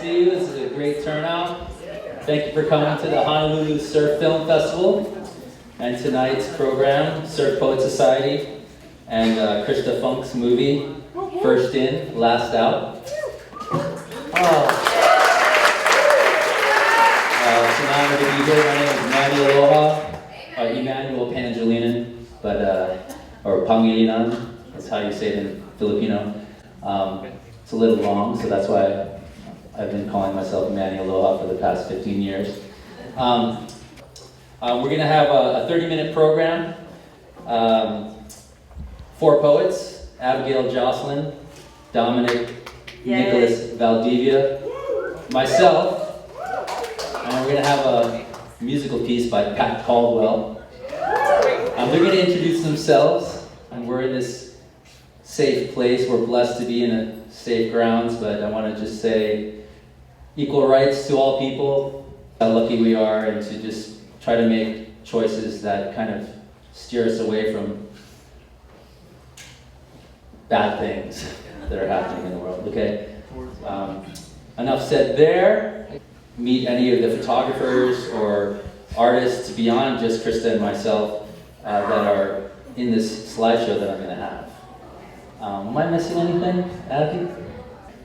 see you. This is a great turnout. Thank you for coming to the Honolulu Surf Film Festival and tonight's program, Surf Poet Society and Krista Funk's movie, First In, Last Out. It's an honor to be here. My name is Manny Aloha, Emmanuel Pangilinan, or Pangilinan, that's how you say it in Filipino. It's a little long, so that's why I've been calling myself Manny Aloha for the past 15 years. We're going to have a 30-minute program. 4 poets, Abigail Jocelyn, Dominic Nicholas Valdivia, myself, and we're going to have a musical piece by Pat Caldwell. They're going to introduce themselves, and we're in this safe place. We're blessed to be in a safe grounds, but I want to just say equal rights to all people, how lucky we are, and to just try to make choices that kind of steer us away from bad things that are happening in the world, okay? Enough said there. Meet any of the photographers or artists beyond just Krista and myself that are in this slideshow that I'm going to have. Am I missing anything, Abby?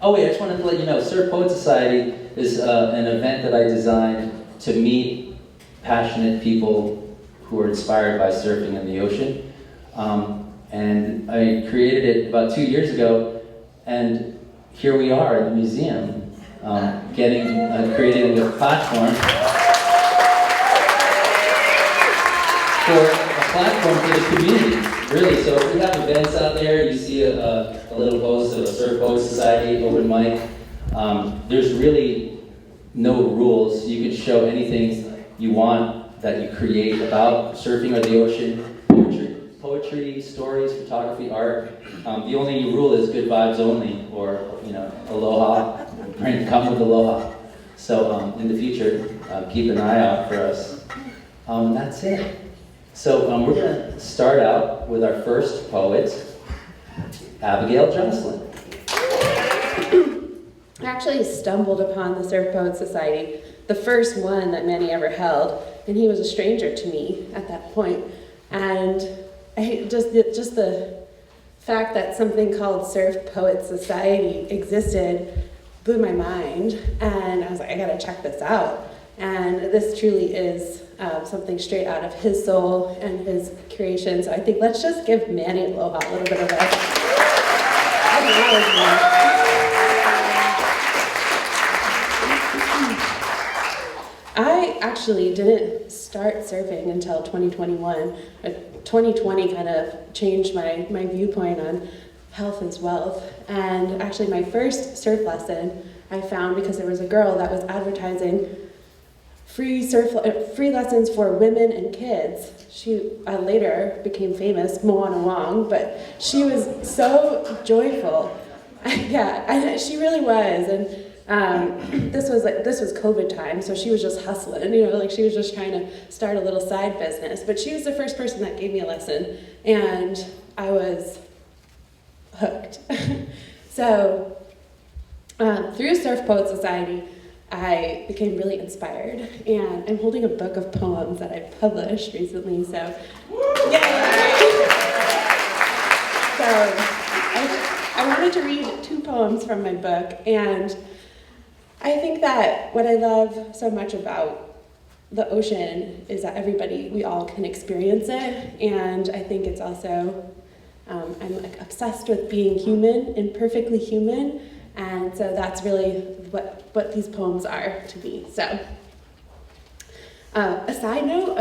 Oh wait, I just wanted to let you know, Surf Poet Society is an event that I designed to meet passionate people who are inspired by surfing in the ocean. And I created it about 2 years ago, and here we are in the museum, creating a platform for the community, really. So if we have events out there, you see a little post of a Surf Poet Society open mic. There's really no rules. You can show anything you want that you create about surfing or the ocean, poetry, stories, photography, art. The only rule is good vibes only, or aloha. Come with aloha. So in the future, keep an eye out for us. That's it. So we're going to start out with our first poet, Abigail Jocelyn. I actually stumbled upon the Surf Poet Society, the first one that Manny ever held, and he was a stranger to me at that point. And just the fact that something called Surf Poet Society existed blew my mind, and I was like, I gotta check this out. And this truly is something straight out of his soul and his creation. So I think let's just give Manny Aloha a little bit of a I actually didn't start surfing until 2021. 2020 kind of changed my viewpoint on health is wealth. And actually my first surf lesson I found because there was a girl that was advertising free lessons for women and kids. She later became famous, Moana Wong, but she was so joyful. Yeah, and she really was. And this was COVID time, so she was just hustling, she was just trying to start a little side business. But she was the first person that gave me a lesson, and I was hooked. So through Surf Poet Society, I became really inspired, and I'm holding a book of poems that I published recently, so yay! So I wanted to read 2 poems from my book, and I think that what I love so much about the ocean is that we all can experience it, and I think it's also, I'm obsessed with being human, imperfectly human, and so that's really what these poems are to me. So, a side note,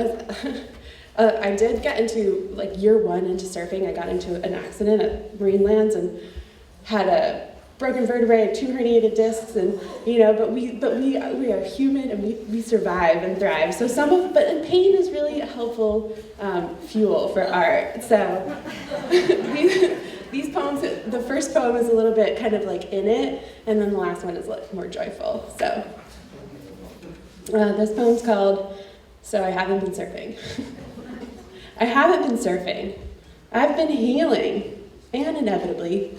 I did get into, year 1 into surfing, I got into an accident at Marinelands and had a broken vertebrae, 2 herniated discs, and but we are human, and we survive and thrive. So but pain is really a helpful fuel for art. So these poems, the first poem is a little bit kind of in it, and then the last one is more joyful. So this poem's called "So I Haven't Been Surfing." I haven't been surfing. I've been healing, and inevitably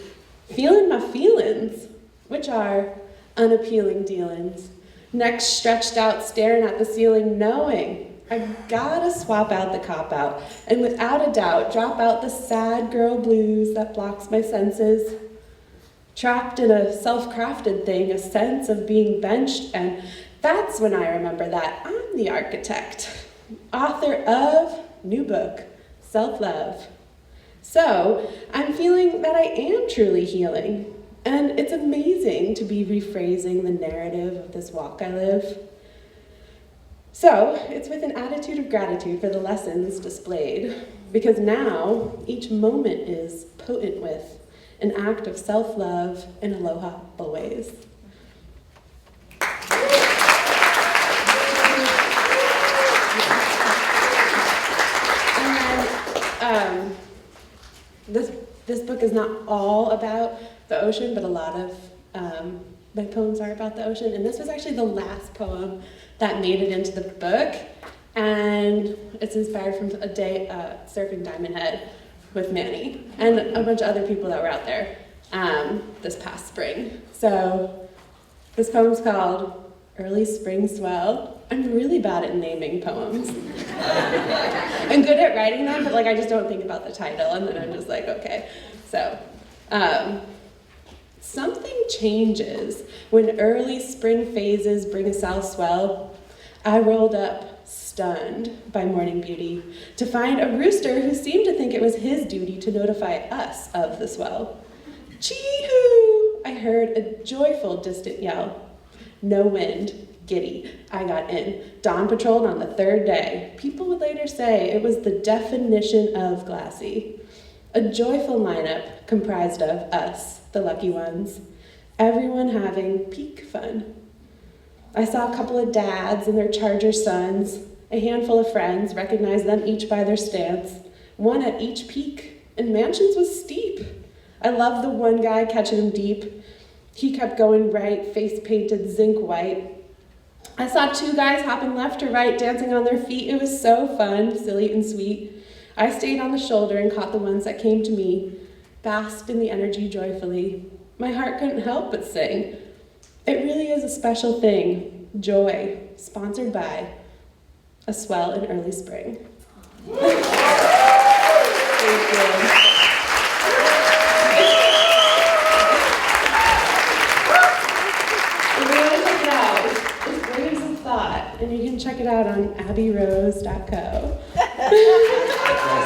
feeling my feelings, which are unappealing dealings. Neck stretched out, staring at the ceiling, knowing I gotta swap out the cop-out, and without a doubt, drop out the sad girl blues that blocks my senses. Trapped in a self-crafted thing, a sense of being benched, and that's when I remember that I'm the architect, author of new book, Self-Love. So, I'm feeling that I am truly healing, and it's amazing to be rephrasing the narrative of this walk I live. So, it's with an attitude of gratitude for the lessons displayed, because now each moment is potent with an act of self-love and aloha always. And then, this book is not all about the ocean, but a lot of my poems are about the ocean. And this was actually the last poem that made it into the book. And it's inspired from a day surfing Diamond Head with Manny and a bunch of other people that were out there this past spring. So this poem's called Early Spring Swell. I'm really bad at naming poems. I'm good at writing them, but I just don't think about the title, and then I'm just like, okay. So, something changes when early spring phases bring a south swell. I rolled up, stunned by morning beauty, to find a rooster who seemed to think it was his duty to notify us of the swell. Chee-hoo! I heard a joyful, distant yell. No wind. Giddy. I got in. Dawn patrolled on the third day. People would later say it was the definition of glassy. A joyful lineup comprised of us, the lucky ones. Everyone having peak fun. I saw a couple of dads and their Charger sons, a handful of friends, recognized them each by their stance, one at each peak, and Mansions was steep. I loved the one guy catching him deep. He kept going right, face painted zinc white. I saw two guys hopping left to right, dancing on their feet. It was so fun, silly and sweet. I stayed on the shoulder and caught the ones that came to me, basked in the energy joyfully. My heart couldn't help but sing. It really is a special thing, joy, sponsored by a swell in early spring. Thank you. And you can check it out on abbyrose.co.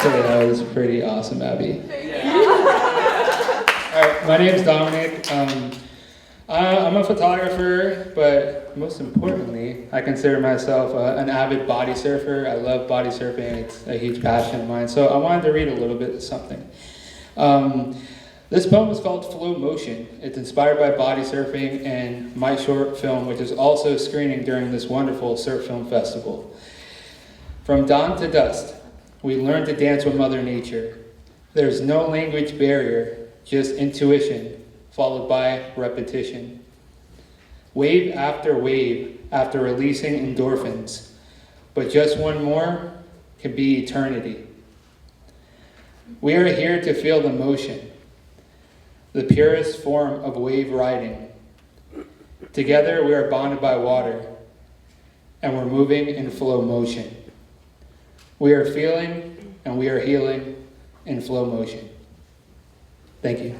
That was pretty awesome, Abby. All right, my name's Dominic. I'm a photographer, but most importantly, I consider myself an avid body surfer. I love body surfing. It's a huge passion of mine. So I wanted to read a little bit of something. This poem is called Flow Motion. It's inspired by body surfing and my short film, which is also screening during this wonderful surf film festival. From dawn to dusk, we learn to dance with Mother Nature. There's no language barrier, just intuition, followed by repetition. Wave after releasing endorphins, but just one more can be eternity. We are here to feel the motion, the purest form of wave riding. Together we are bonded by water, and we're moving in flow motion. We are feeling and we are healing in flow motion. Thank you.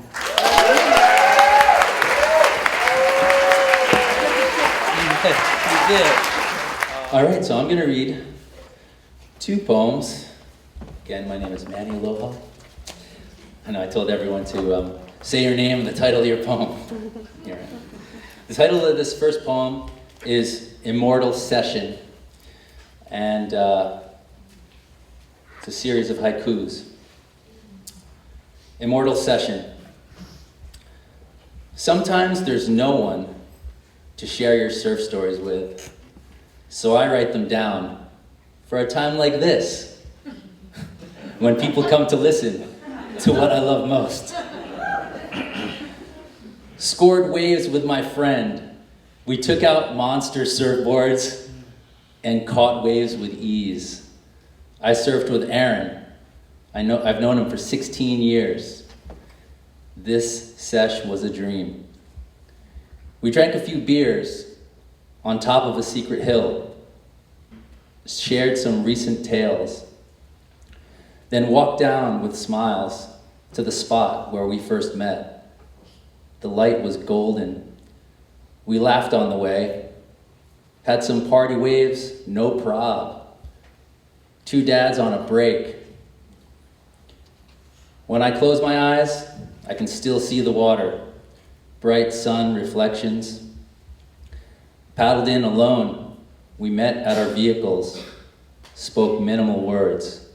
All right, so I'm going to read two poems. Again, my name is Manny. Aloha. I know I told everyone to say your name and the title of your poem. Here. The title of this first poem is Immortal Session, and it's a series of haikus. Immortal Session. Sometimes there's no one to share your surf stories with, so I write them down for a time like this, when people come to listen to what I love most. Scored waves with my friend. We took out monster surfboards and caught waves with ease. I surfed with Aaron. I've known him for 16 years. This sesh was a dream. We drank a few beers on top of a secret hill, shared some recent tales, then walked down with smiles to the spot where we first met. The light was golden. We laughed on the way, had some party waves, no prob. Two dads on a break. When I close my eyes, I can still see the water, bright sun reflections. Paddled in alone, we met at our vehicles, spoke minimal words.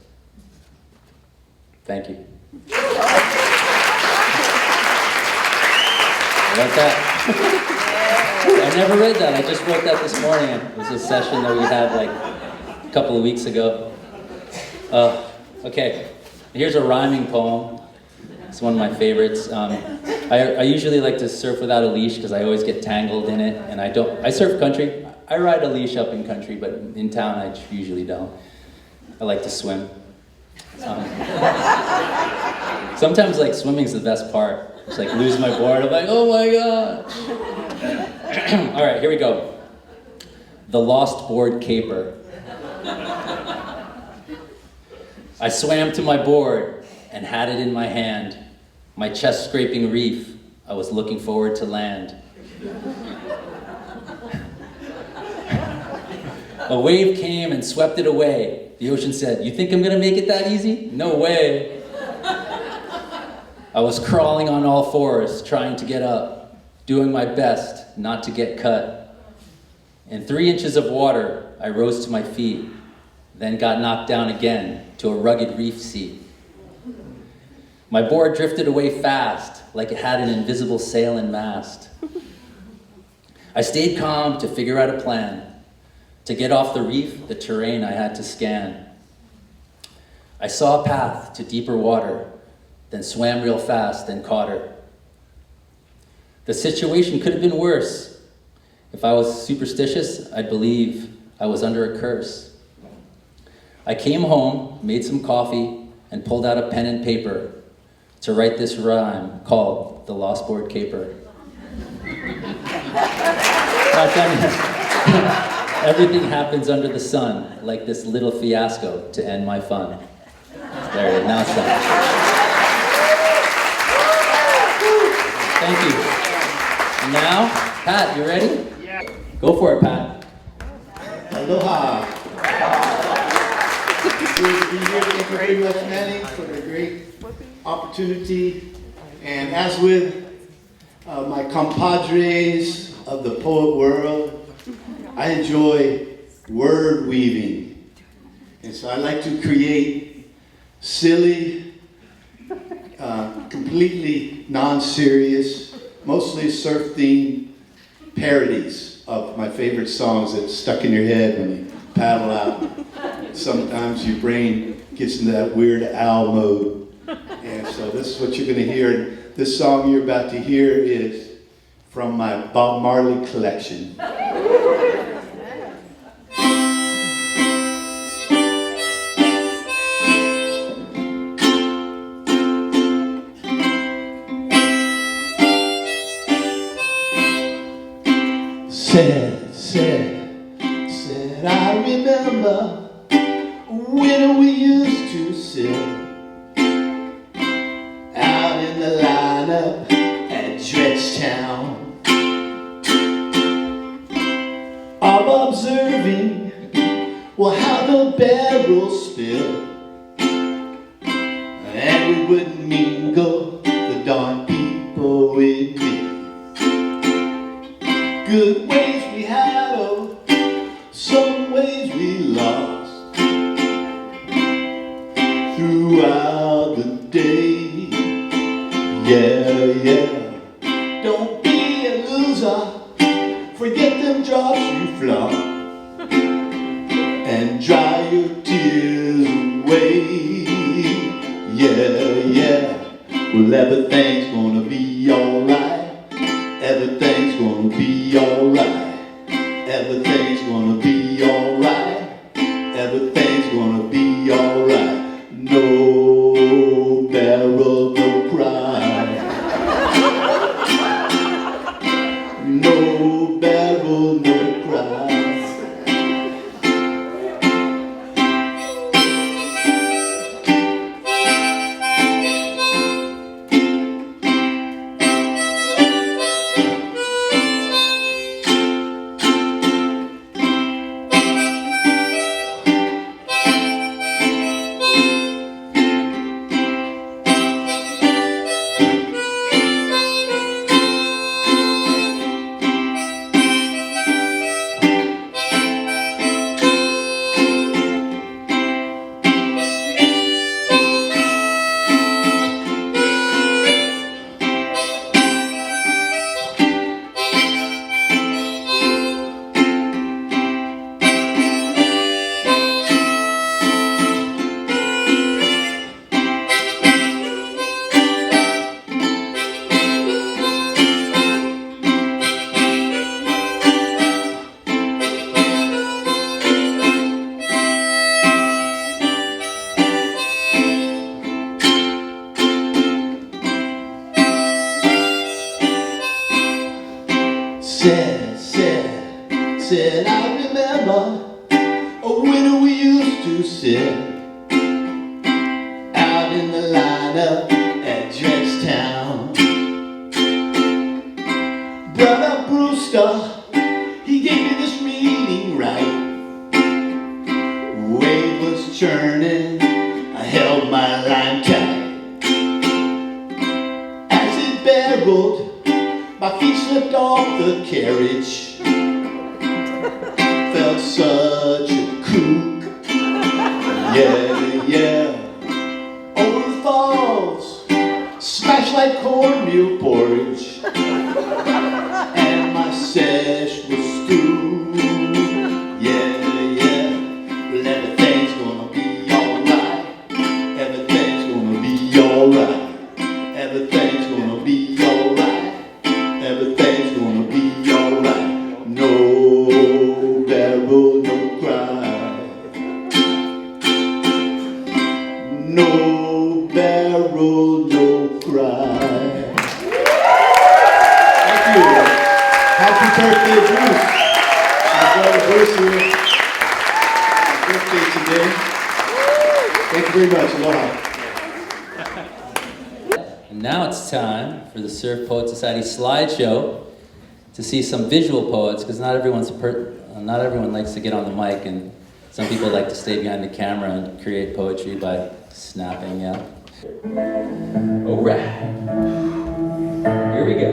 Thank you. I like that. I never read that, I just wrote that this morning. It was a session that we had like a couple of weeks ago. Okay, here's a rhyming poem. It's one of my favorites. I usually like to surf without a leash because I always get tangled in it, and I surf country. I ride a leash up in country, but in town I usually don't. I like to swim. Sometimes like swimming's the best part. Just like lose my board, I'm like, oh my gosh. All right, here we go. The Lost Board Caper. I swam to my board and had it in my hand. My chest scraping reef, I was looking forward to land. A wave came and swept it away. The ocean said, "You think I'm gonna make it that easy? No way." I was crawling on all fours, trying to get up, doing my best not to get cut. In 3 inches of water, I rose to my feet, then got knocked down again to a rugged reef seat. My board drifted away fast, like it had an invisible sail and mast. I stayed calm to figure out a plan. To get off the reef, the terrain I had to scan. I saw a path to deeper water, then swam real fast and caught her. The situation could have been worse. If I was superstitious, I'd believe I was under a curse. I came home, made some coffee, and pulled out a pen and paper to write this rhyme called The Lost Board Caper. Not done yet. Everything happens under the sun, like this little fiasco to end my fun. There it is, now it's done. Thank you. And now, Pat, you ready? Yeah. Go for it, Pat. Aloha. Good to be here. Thank you very much, Manny, for the great opportunity. And as with my compadres of the poet world, I enjoy word weaving. And so I like to create silly, completely non-serious, mostly surf-themed parodies of my favorite songs that stuck in your head when you paddle out. Sometimes your brain gets into that Weird Al mode. And so this is what you're going to hear. This song you're about to hear is from my Bob Marley collection. Said, I remember when we used to sit out in the lineup at Dredgetown, observing, well, how the barrels spill, and we would mingle the darn people with me. Good ways we had, oh, some ways we lost throughout the day. Yeah. Don't be a loser, forget them drops you flop, and dry your tears away. Yeah. Well, everything's gonna be alright. Everything's gonna be alright. Everything's gonna be alright. Everything's gonna be alright. No barrel, no cry. no barrel, no cry. Said I remember when we used to sit out in the lineup at Dredgetown. Brother Brewster, he gave me this reading right. Wave was churning, I held my line tight. As it barreled, my feet slipped off the carriage. Felt such a kook, yeah, yeah. Over the falls, smashed like cornmeal porridge, and my sesh was through, yeah, yeah. Well, everything's gonna be alright, everything's gonna be alright, everything's gonna be alright, everything's gonna be alright. No barrel, no cry. No barrel, no cry. Thank you. Happy birthday, Bruce. My anniversary. My birthday today. Thank you very much. Aloha. And now it's time for the Surf Poet Society slideshow to see some visual poets, because not everyone likes to get on the mic, and some people like to stay behind the camera and create poetry by snapping, yeah. All right, here we go.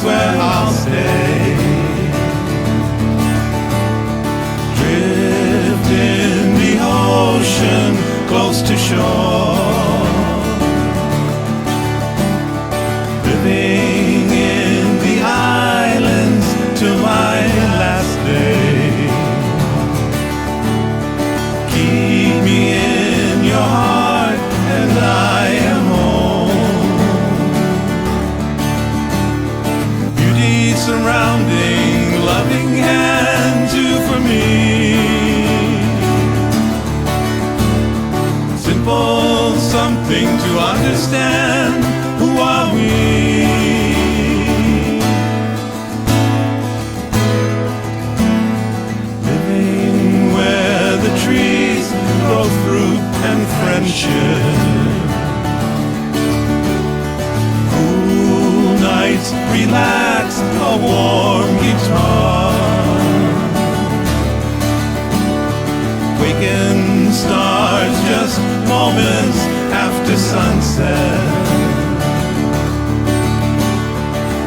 Where I'll stay. Drift in the ocean, close to shore. Living in the islands till my last day. Keep me in your heart and I am home. Surrounding, loving hand too for me. Simple something to understand. Who are we? Living where the trees grow fruit and friendship. Cool nights, relax, a warm guitar. Waken stars just moments after sunset.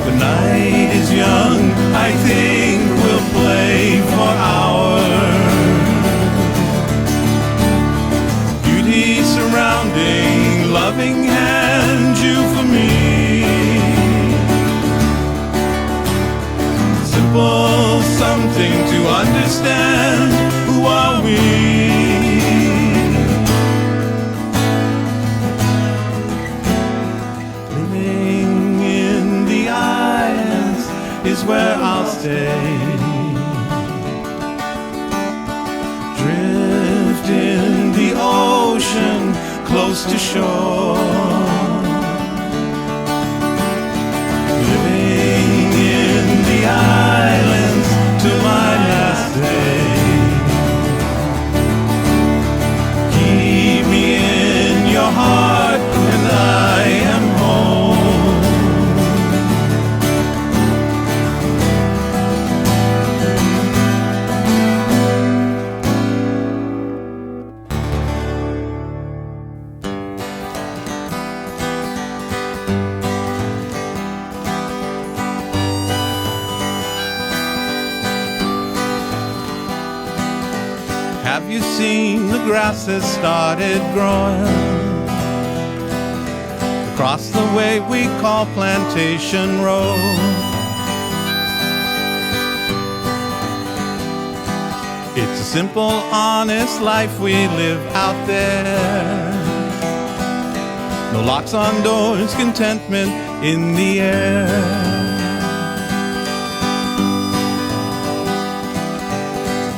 The night is young, I think we'll play for hours. surrounding loving hand you for me. Simple something to understand. Who are we? Living in the islands is where I'll stay. Drift in the ocean close to shore. Living in the islands to my last day. Keep me in your heart and I am home. Have you seen the grass has started growing across the way we call Plantation Road? It's a simple, honest life we live out there. No locks on doors, contentment in the air.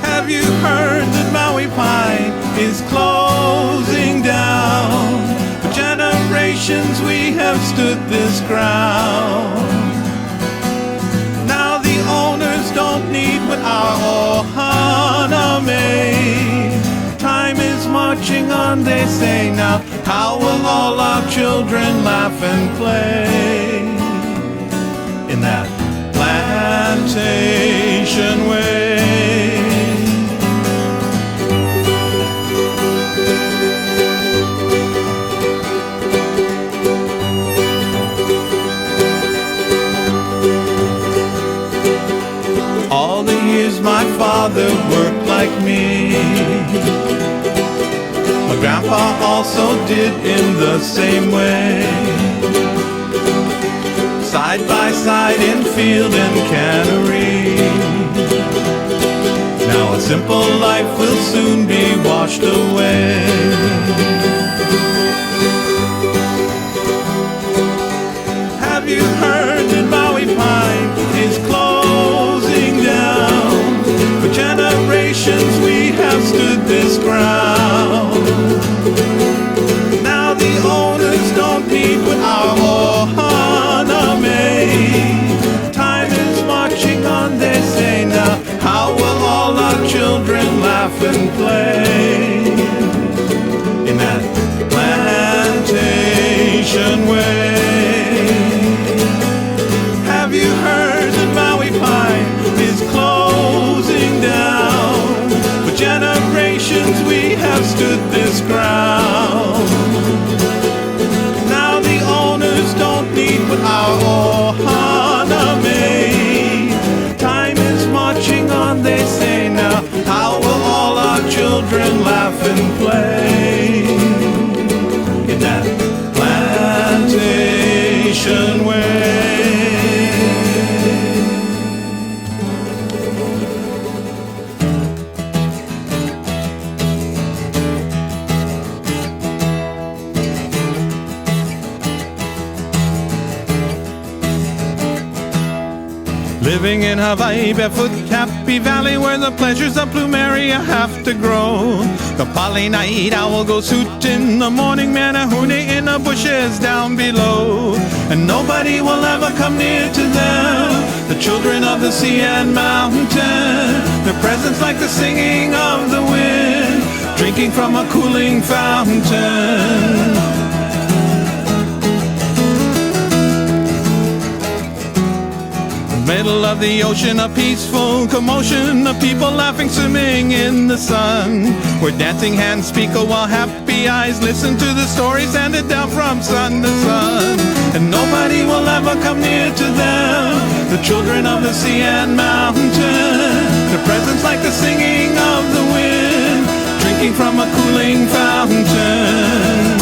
Have you heard that Maui Pine is closing down? For generations we have stood this ground. Now the owners don't need what our ohana made. Time is marching on, they say. Now how will all our children laugh and play in that plantation way? All the years my father worked like me, my grandpa also did in the same way. Side by side in field and cannery. Now a simple life will soon be washed away. Have you heard that Maui Pine is closing down? For generations we have stood this ground. Now the owners don't need what our ohana made. Time is marching on, they say. Now how will all our children laugh and play in that plantation way? Have you heard that Maui Pine is closing down? For generations we have stood this ground. Now the owners don't need what our ohana made. Time is marching on, they say. Now how will all our children laugh and play in that plantation way? Living in Hawaii, barefoot Happy Valley, where the pleasures of plumeria have to grow. The poly-night owl goes hoot in the morning, manahune in the bushes down below. And nobody will ever come near to them, the children of the sea and mountain. Their presence like the singing of the wind, drinking from a cooling fountain. Middle of the ocean, a peaceful commotion of people laughing, swimming in the sun, where dancing hands speak while happy eyes listen to the stories handed down from son to son. And nobody will ever come near to them, the children of the sea and mountain. Their presence like the singing of the wind, drinking from a cooling fountain.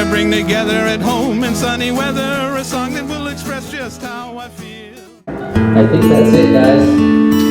bring together at home in sunny weather, a song that will express just how I feel. I think that's it, guys.